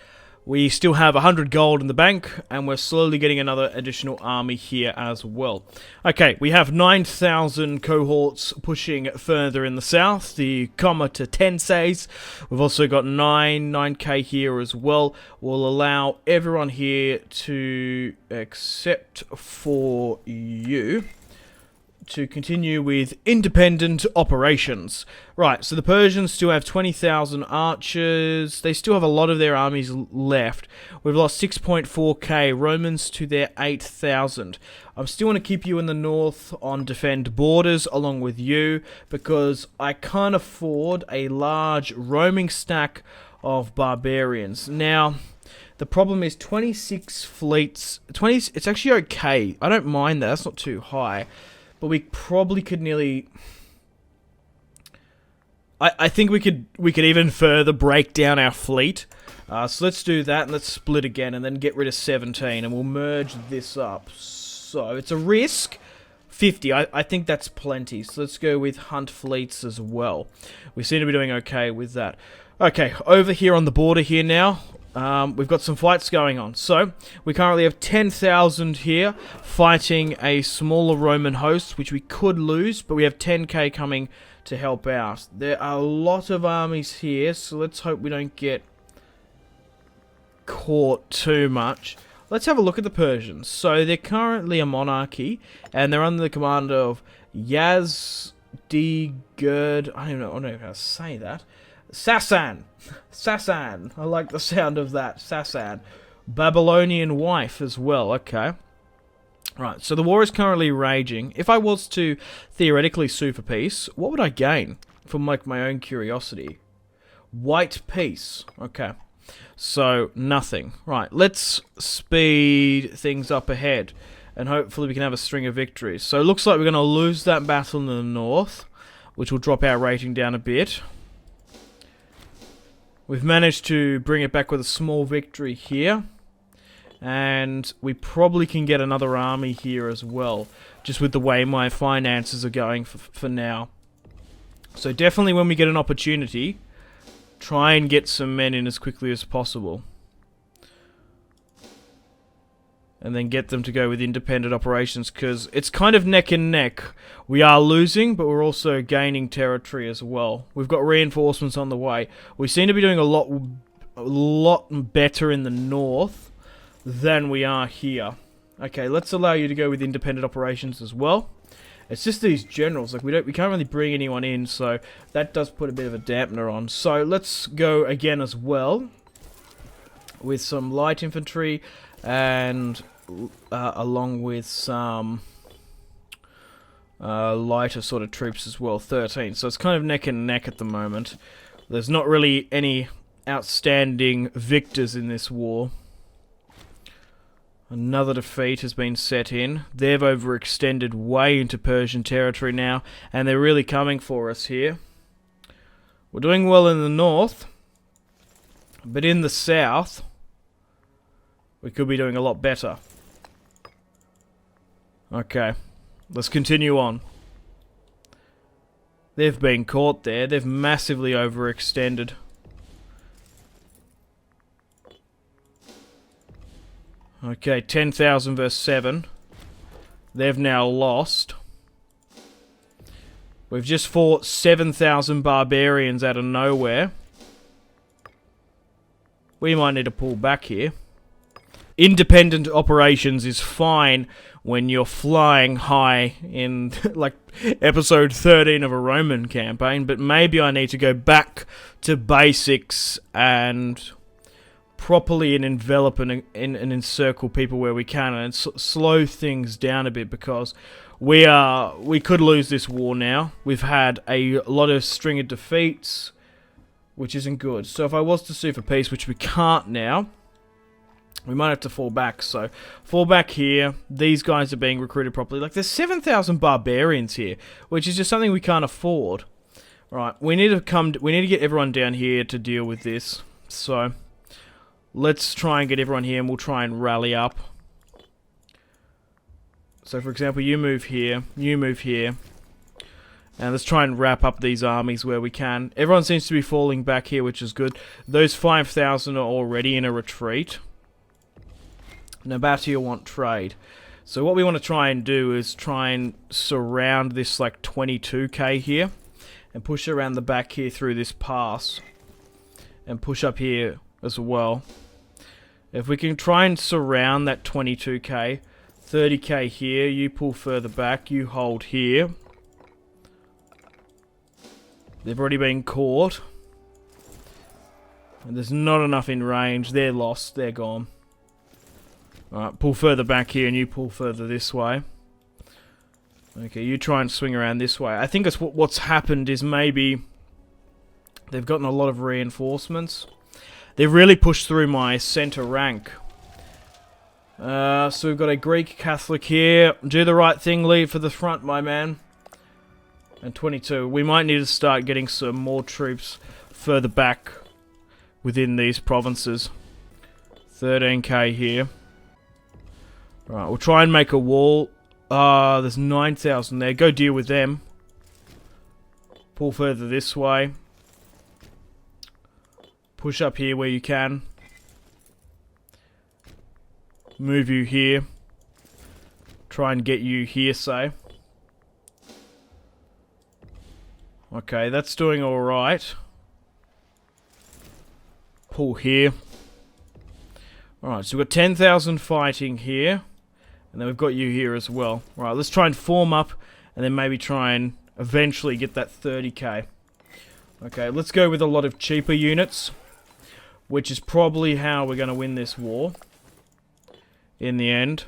A: we still have 100 gold in the bank, and we're slowly getting another additional army here as well. Okay, we have 9,000 cohorts pushing further in the south, the Comita Tenses. We've also got 9k here as well. We'll allow everyone here to, except for you, to continue with independent operations. Right, so the Persians still have 20,000 archers. They still have a lot of their armies left. We've lost 6.4k Romans to their 8,000. I still want to keep you in the north on defend borders along with you, because I can't afford a large roaming stack of barbarians. Now, the problem is 26 fleets. It's actually okay. I don't mind that. That's not too high. But we probably could nearly... I think we could even further break down our fleet. So let's do that, and let's split again, and then get rid of 17, and we'll merge this up. So it's a risk. 50. I think that's plenty. So let's go with hunt fleets as well. We seem to be doing okay with that. Okay, over here on the border here now. We've got some fights going on. So, we currently have 10,000 here fighting a smaller Roman host, which we could lose, but we have 10k coming to help out. There are a lot of armies here, so let's hope we don't get caught too much. Let's have a look at the Persians. So, they're currently a monarchy, and they're under the command of Yazdigerd. I don't know how to say that. Sasan. I like the sound of that. Sasan. Babylonian wife as well. Okay. Right, so the war is currently raging. If I was to theoretically sue for peace, what would I gain from like my own curiosity? White peace. Okay. So, nothing. Right, let's speed things up ahead, and hopefully we can have a string of victories. So it looks like we're going to lose that battle in the north, which will drop our rating down a bit. We've managed to bring it back with a small victory here. And we probably can get another army here as well, just with the way my finances are going for now. So definitely when we get an opportunity, try and get some men in as quickly as possible. And then get them to go with independent operations, because it's kind of neck and neck. We are losing, but we're also gaining territory as well. We've got reinforcements on the way. We seem to be doing a lot better in the north than we are here. Okay, let's allow you to go with independent operations as well. It's just these generals, like we can't really bring anyone in, so that does put a bit of a dampener on. So let's go again as well with some light infantry and along with some lighter sort of troops as well, 13. So it's kind of neck and neck at the moment. There's not really any outstanding victors in this war. Another defeat has been set in. They've overextended way into Persian territory now, and they're really coming for us here. We're doing well in the north, but in the south, we could be doing a lot better. Okay, let's continue on. They've been caught there. They've massively overextended. Okay, 10,000 versus 7. They've now lost. We've just fought 7,000 barbarians out of nowhere. We might need to pull back here. Independent operations is fine when you're flying high in, like, episode 13 of a Roman campaign, but maybe I need to go back to basics and properly and envelop and encircle people where we can, and slow things down a bit, because we could lose this war now. We've had a lot of string of defeats, which isn't good. So if I was to sue for peace, which we can't now, we might have to fall back. So fall back here. These guys are being recruited properly. Like, there's 7,000 barbarians here, which is just something we can't afford. Right, we need to get everyone down here to deal with this. So let's try and get everyone here, and we'll try and rally up. So, for example, you move here, and let's try and wrap up these armies where we can. Everyone seems to be falling back here, which is good. Those 5,000 are already in a retreat. Nabatea want trade. So what we want to try and do is try and surround this, like, 22k here, and push around the back here through this pass, and push up here as well. If we can try and surround that 22k 30k here. You pull further back. You hold here. They've already been caught. And there's not enough in range. They're lost. They're gone. Alright, pull further back here and you pull further this way. Okay, you try and swing around this way. I think what's happened is maybe they've gotten a lot of reinforcements. They've really pushed through my center rank. So we've got a Greek Catholic here. Do the right thing, lead for the front, my man. And 22. We might need to start getting some more troops further back within these provinces. 13k here. Right, we'll try and make a wall. There's 9,000 there. Go deal with them. Pull further this way. Push up here where you can. Move you here. Try and get you here, say. Okay, that's doing alright. Pull here. Alright, so we've got 10,000 fighting here. And then we've got you here as well. Alright, let's try and form up. And then maybe try and eventually get that 30k. Okay, let's go with a lot of cheaper units. Which is probably how we're going to win this war. In the end.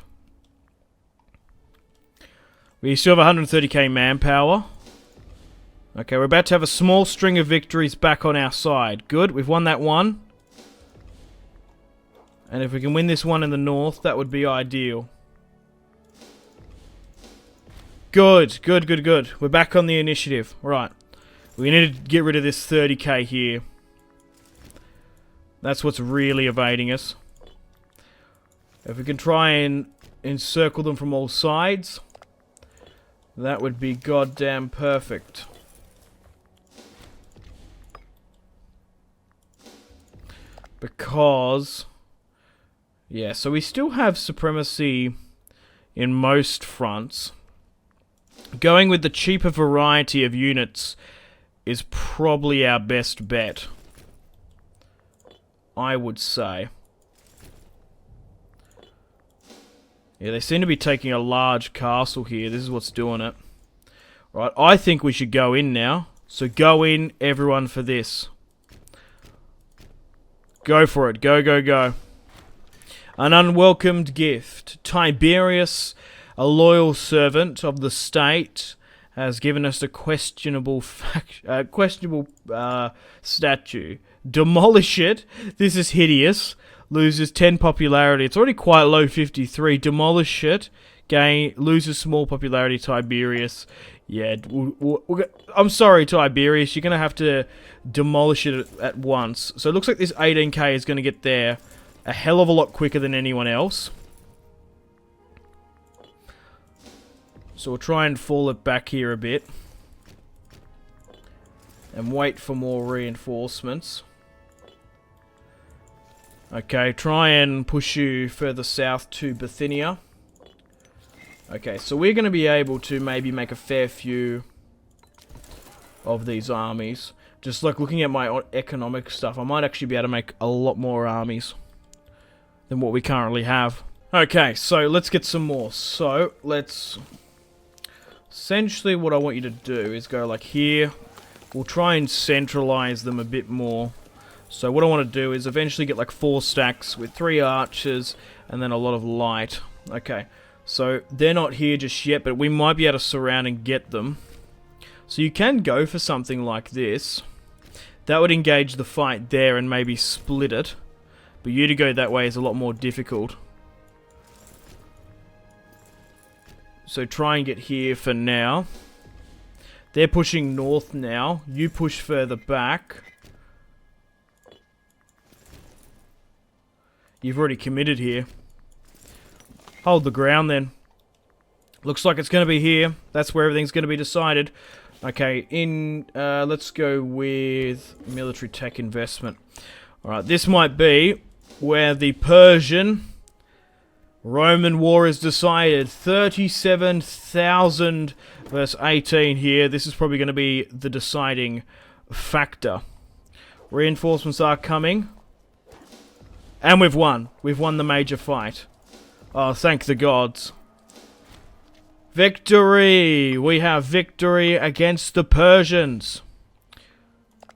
A: We still have 130k manpower. Okay, we're about to have a small string of victories back on our side. Good, we've won that one. And if we can win this one in the north, that would be ideal. Good, good, good, good. We're back on the initiative. Right. We need to get rid of this 30k here. That's what's really evading us. If we can try and encircle them from all sides, that would be goddamn perfect. Because... yeah, so we still have supremacy in most fronts. Going with the cheaper variety of units is probably our best bet. I would say. Yeah, they seem to be taking a large castle here. This is what's doing it. Right, I think we should go in now. So go in, everyone, for this. Go for it. Go, go, go. An unwelcomed gift. Tiberius, a loyal servant of the state, has given us a questionable statue. Demolish it. This is hideous. Loses 10 popularity. It's already quite low, 53. Demolish it. Loses small popularity, Tiberius. Yeah, I'm sorry, Tiberius. You're going to have to demolish it at once. So it looks like this 18k is going to get there a hell of a lot quicker than anyone else. So we'll try and fall it back here a bit. And wait for more reinforcements. Okay, try and push you further south to Bithynia. Okay, so we're going to be able to maybe make a fair few of these armies. Just like looking at my economic stuff, I might actually be able to make a lot more armies than what we currently have. Okay, so let's get some more. So, let's... essentially what I want you to do is go like here. We'll try and centralize them a bit more. So what I want to do is eventually get like 4 stacks with 3 archers and then a lot of light. Okay, so they're not here just yet, but we might be able to surround and get them. So you can go for something like this. That would engage the fight there and maybe split it. But you to go that way is a lot more difficult. So try and get here for now. They're pushing north now. You push further back. You've already committed here. Hold the ground then. Looks like it's going to be here. That's where everything's going to be decided. Okay, let's go with military tech investment. Alright, this might be where the Persian Roman war is decided. 37,000 versus 18 here. This is probably going to be the deciding factor. Reinforcements are coming. And we've won. We've won the major fight. Oh, thank the gods. Victory! We have victory against the Persians.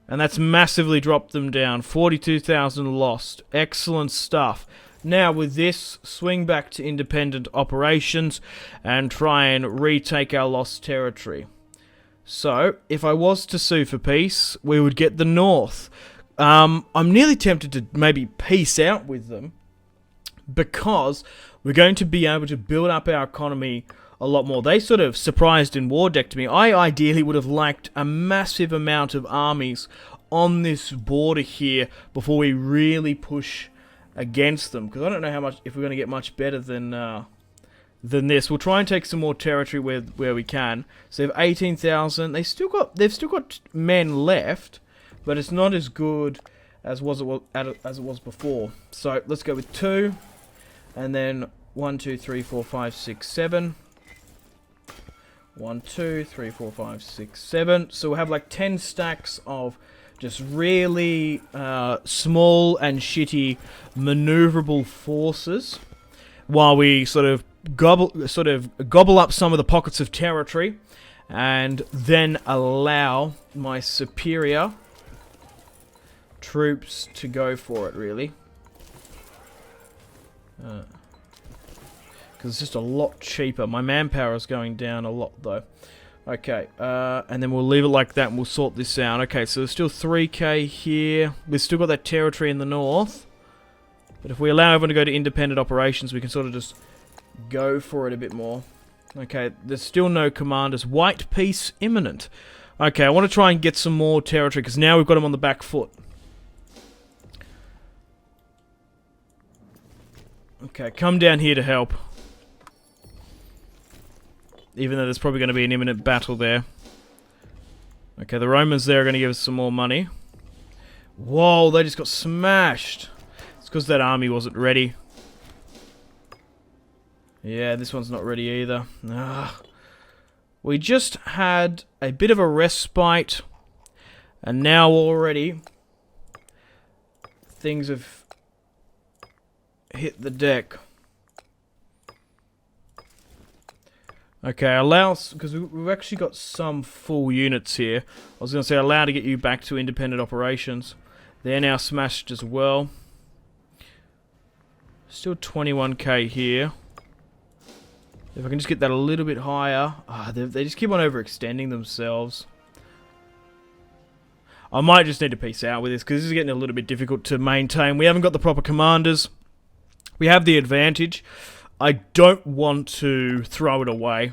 A: And that's massively dropped them down. 42,000 lost. Excellent stuff. Now with this, swing back to independent operations and try and retake our lost territory. So, if I was to sue for peace, we would get the north. I'm nearly tempted to maybe peace out with them, because we're going to be able to build up our economy a lot more. They sort of surprised and war decked me. I ideally would have liked a massive amount of armies on this border here before we really push against them, because I don't know how much, if we're going to get much better than this. We'll try and take some more territory where we can. So they have 18,000. They've still got men left, but it's not as good as it was before. So let's go with 2, and then 1, 2, 3, 4, 5, 6, 7. 1, 2, 3, 4, 5, 6, 7. So we'll have like 10 stacks of just really small and shitty maneuverable forces, while we sort of gobble up some of the pockets of territory, and then allow my superior troops to go for it, really. Because it's just a lot cheaper. My manpower is going down a lot, though. Okay, and then we'll leave it like that and we'll sort this out. Okay, so there's still 3k here. We've still got that territory in the north. But if we allow everyone to go to independent operations, we can sort of just go for it a bit more. Okay, there's still no commanders. White peace imminent. Okay, I want to try and get some more territory, because now we've got them on the back foot. Okay, come down here to help. Even though there's probably going to be an imminent battle there. Okay, the Romans there are going to give us some more money. Whoa, they just got smashed. It's because that army wasn't ready. Yeah, this one's not ready either. We just had a bit of a respite, and now already things have hit the deck. Okay, allow, because we've actually got some full units here. I was going to say allow to get you back to independent operations. They're now smashed as well. Still 21k here. If I can just get that a little bit higher. They just keep on overextending themselves. I might just need to peace out with this, because this is getting a little bit difficult to maintain. We haven't got the proper commanders. We have the advantage. I don't want to throw it away.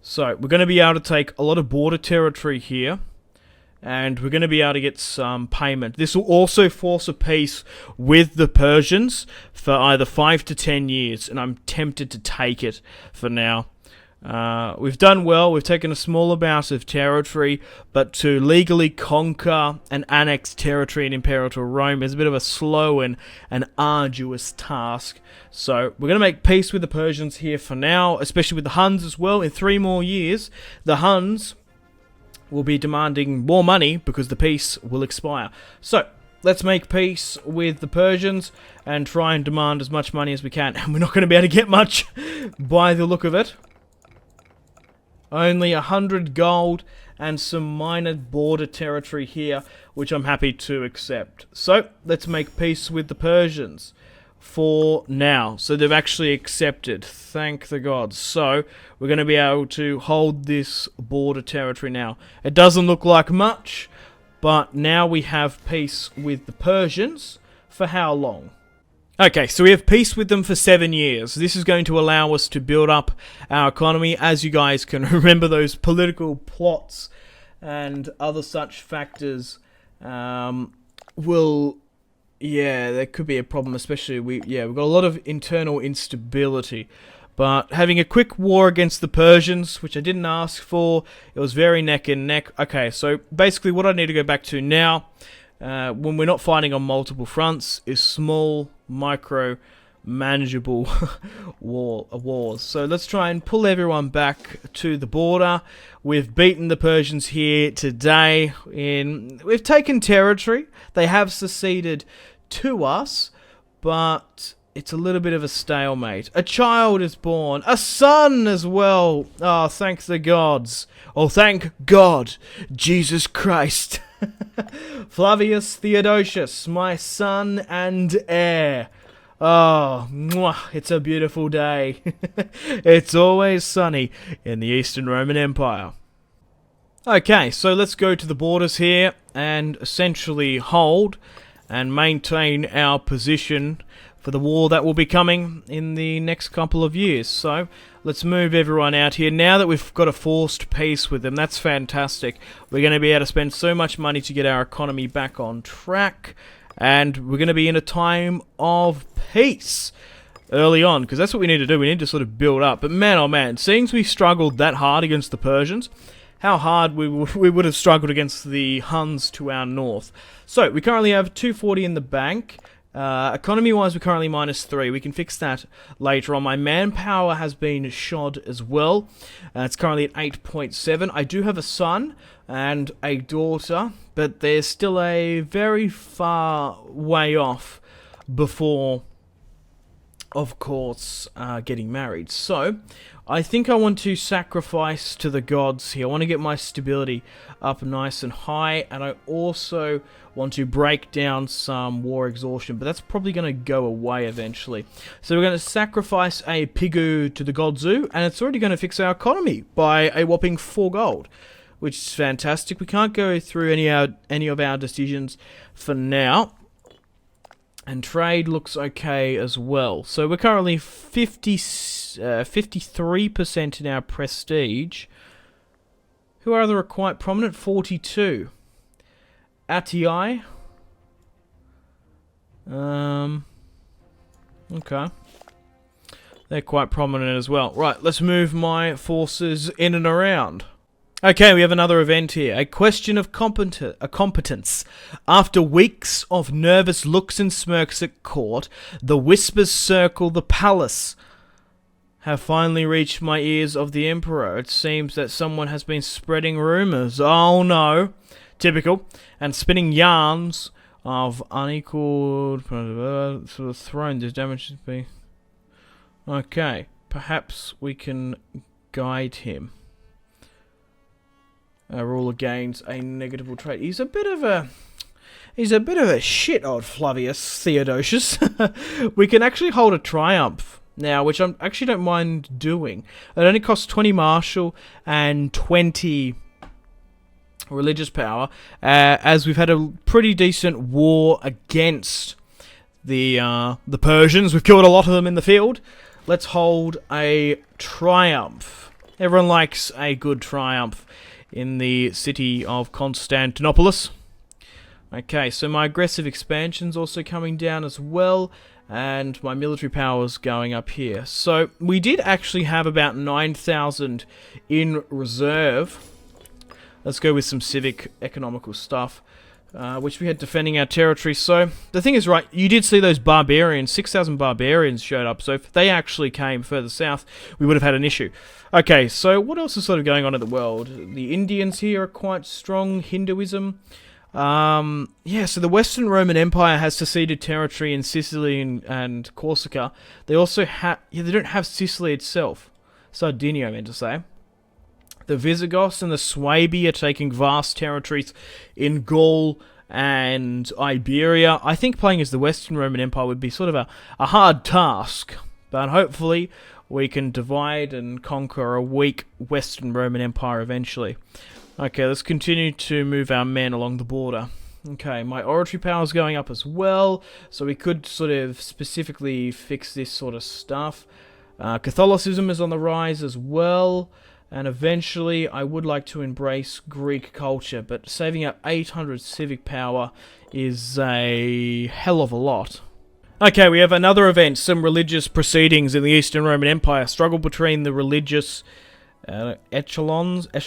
A: So, we're going to be able to take a lot of border territory here. And we're going to be able to get some payment. This will also force a peace with the Persians for either 5 to 10 years. And I'm tempted to take it for now. We've done well. We've taken a small amount of territory, but to legally conquer and annex territory in Imperator Rome is a bit of a slow and an arduous task. So we're going to make peace with the Persians here for now, especially with the Huns as well. In 3 more years, the Huns will be demanding more money because the peace will expire. So let's make peace with the Persians and try and demand as much money as we can. And we're not going to be able to get much by the look of it. Only 100 gold and some minor border territory here, which I'm happy to accept. So, let's make peace with the Persians for now. So, they've actually accepted. Thank the gods. So, we're going to be able to hold this border territory now. It doesn't look like much, but now we have peace with the Persians. For how long? Okay, so we have peace with them for 7 years. This is going to allow us to build up our economy. As you guys can remember, those political plots and other such factors will... Yeah, there could be a problem, especially... we've got a lot of internal instability. But having a quick war against the Persians, which I didn't ask for, it was very neck and neck. Okay, so basically what I need to go back to now... when we're not fighting on multiple fronts, is small, micro, manageable wars. So let's try and pull everyone back to the border. We've beaten the Persians here today. We've taken territory. They have seceded to us, but it's a little bit of a stalemate. A child is born. A son as well. Oh, thank the gods. Oh, thank God. Jesus Christ. Flavius Theodosius, my son and heir. Oh, mwah, it's a beautiful day. It's always sunny in the Eastern Roman Empire. Okay, so let's go to the borders here and essentially hold and maintain our position for the war that will be coming in the next couple of years. So let's move everyone out here. Now that we've got a forced peace with them, that's fantastic. We're going to be able to spend so much money to get our economy back on track, and we're going to be in a time of peace early on, because that's what we need to do. We need to sort of build up. But man, oh man, seeing as we struggled that hard against the Persians, how hard we would have struggled against the Huns to our north. So we currently have 240 in the bank. Economy-wise, we're currently -3. We can fix that later on. My manpower has been shod as well. It's currently at 8.7. I do have a son and a daughter, but they're still a very far way off before, of course, getting married. So I think I want to sacrifice to the gods here. I want to get my stability up nice and high, and I also want to break down some war exhaustion, but that's probably going to go away eventually. So we're going to sacrifice a Pigu to the god Zoo, and it's already going to fix our economy by a whopping 4 gold, which is fantastic. We can't go through any of our decisions for now. And trade looks okay as well. So we're currently 53% in our prestige. Who are the quite prominent? 42. Ati. Okay. They're quite prominent as well. Right, let's move my forces in and around. Okay, we have another event here. A question of competence. After weeks of nervous looks and smirks at court, the whispers circle the palace have finally reached my ears of the Emperor. It seems that someone has been spreading rumours. Oh no. Typical. And spinning yarns of unequaled sort of throne. There's damage to be. Okay. Perhaps we can guide him. Rule against a negatable trait. He's a bit of a shit old Flavius Theodosius. We can actually hold a triumph now, which I actually don't mind doing. It only costs 20 martial and 20 religious power, as we've had a pretty decent war against the Persians. We've killed a lot of them in the field. Let's hold a triumph. Everyone likes a good triumph in the city of Constantinopolis. Okay, so my aggressive expansion's also coming down as well, and my military power's going up here. So we did actually have about 9,000 in reserve. Let's go with some civic economical stuff, which we had defending our territory. So the thing is, right, you did see those barbarians, 6,000 barbarians showed up, so if they actually came further south, we would have had an issue. Okay, so what else is sort of going on in the world? The Indians here are quite strong. Hinduism. Yeah, so the Western Roman Empire has seceded territory in Sicily and Corsica. They also have... Yeah, they don't have Sicily itself. Sardinia, I meant to say. The Visigoths and the Suebi are taking vast territories in Gaul and Iberia. I think playing as the Western Roman Empire would be sort of a hard task, but hopefully we can divide and conquer a weak Western Roman Empire eventually. Okay, let's continue to move our men along the border. Okay, my oratory power is going up as well, so we could sort of specifically fix this sort of stuff. Catholicism is on the rise as well, and eventually I would like to embrace Greek culture, but saving up 800 civic power is a hell of a lot. Okay, we have another event, some religious proceedings in the Eastern Roman Empire. Struggle between the religious echelons, I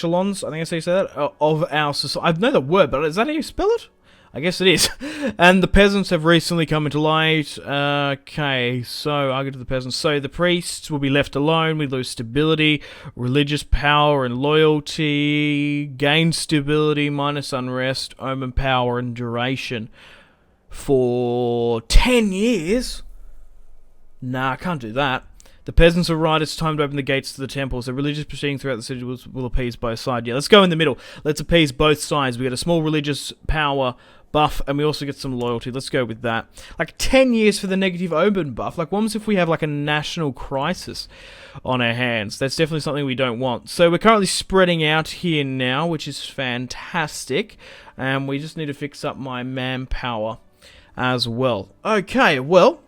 A: think I say that, of our society. I know the word, but is that how you spell it? I guess it is. And the peasants have recently come into light. Okay, so I'll get to the peasants. So the priests will be left alone. We lose stability, religious power and loyalty. Gain stability minus unrest, omen power and duration. For 10 years? Nah, I can't do that. The peasants are right, it's time to open the gates to the temples. The religious proceedings throughout the city will appease both sides. Yeah, let's go in the middle. Let's appease both sides. We get a small religious power buff, and we also get some loyalty. Let's go with that. Like 10 years for the negative omen buff. Like, what if we have like a national crisis on our hands? That's definitely something we don't want. So we're currently spreading out here now, which is fantastic. And we just need to fix up my manpower as well. Okay, well,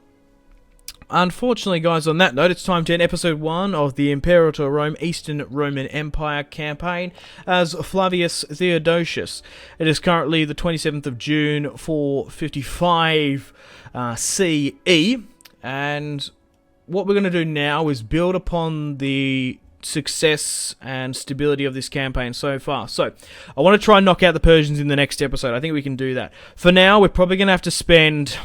A: unfortunately, guys, on that note, it's time to end episode 1 of the Imperator Rome Eastern Roman Empire campaign as Flavius Theodosius. It is currently the 27th of June, 455 CE, and what we're going to do now is build upon the success and stability of this campaign so far. So, I want to try and knock out the Persians in the next episode. I think we can do that. For now, we're probably going to have to spend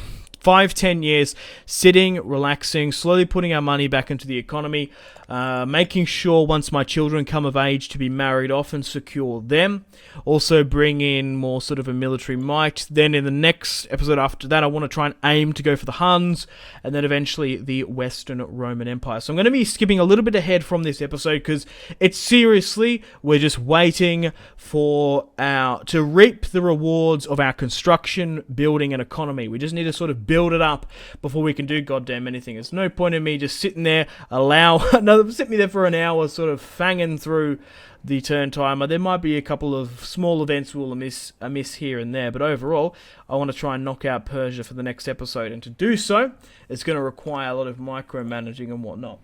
A: 5-10 years sitting, relaxing, slowly putting our money back into the economy, making sure once my children come of age to be married off and secure them. Also bring in more sort of a military might. Then in the next episode after that, I want to try and aim to go for the Huns, and then eventually the Western Roman Empire. So I'm going to be skipping a little bit ahead from this episode because it's seriously, we're just waiting for to reap the rewards of our construction, building, and economy. We just need to sort of build it up before we can do goddamn anything. There's no point in me just sitting there, sit me there for an hour sort of fanging through the turn timer. There might be a couple of small events we'll miss here and there, but overall, I want to try and knock out Persia for the next episode, and to do so, it's going to require a lot of micromanaging and whatnot.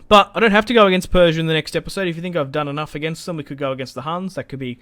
A: But I don't have to go against Persia in the next episode. If you think I've done enough against them, we could go against the Huns. That could be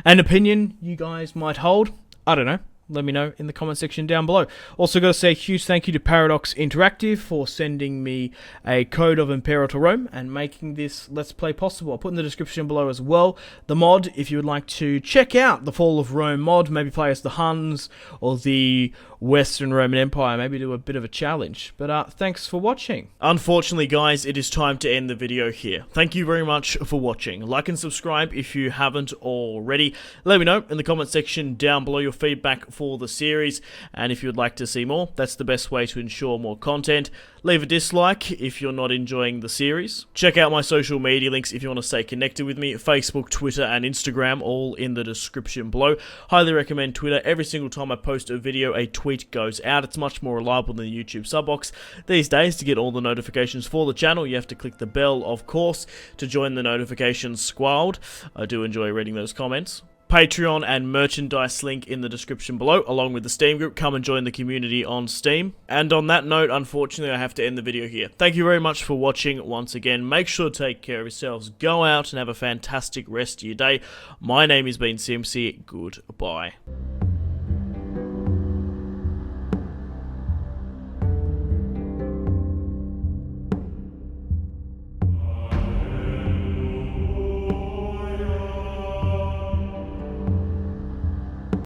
A: an opinion you guys might hold. I don't know. Let me know in the comment section down below. Also got to say a huge thank you to Paradox Interactive for sending me a code of Imperator Rome and making this Let's Play possible. I'll put in the description below as well the mod if you would like to check out the Fall of Rome mod, maybe play as the Huns or the Western Roman Empire, maybe do a bit of a challenge. But thanks for watching. Unfortunately, guys, it is time to end the video here. Thank you very much for watching. Like and subscribe if you haven't already. Let me know in the comment section down below your feedback for the series, and if you'd like to see more, that's the best way to ensure more content. Leave a dislike if you're not enjoying the series. Check out my social media links if you want to stay connected with me. Facebook, Twitter, and Instagram, all in the description below. Highly recommend Twitter. Every single time I post a video, a tweet goes out. It's much more reliable than the YouTube sub box. These days, to get all the notifications for the channel, you have to click the bell, of course, to join the notifications squad. I do enjoy reading those comments. Patreon and merchandise link in the description below, along with the Steam group. Come and join the community on Steam. And on that note, unfortunately, I have to end the video here. Thank you very much for watching once again. Make sure to take care of yourselves. Go out and have a fantastic rest of your day. My name has been Simpzy. Goodbye.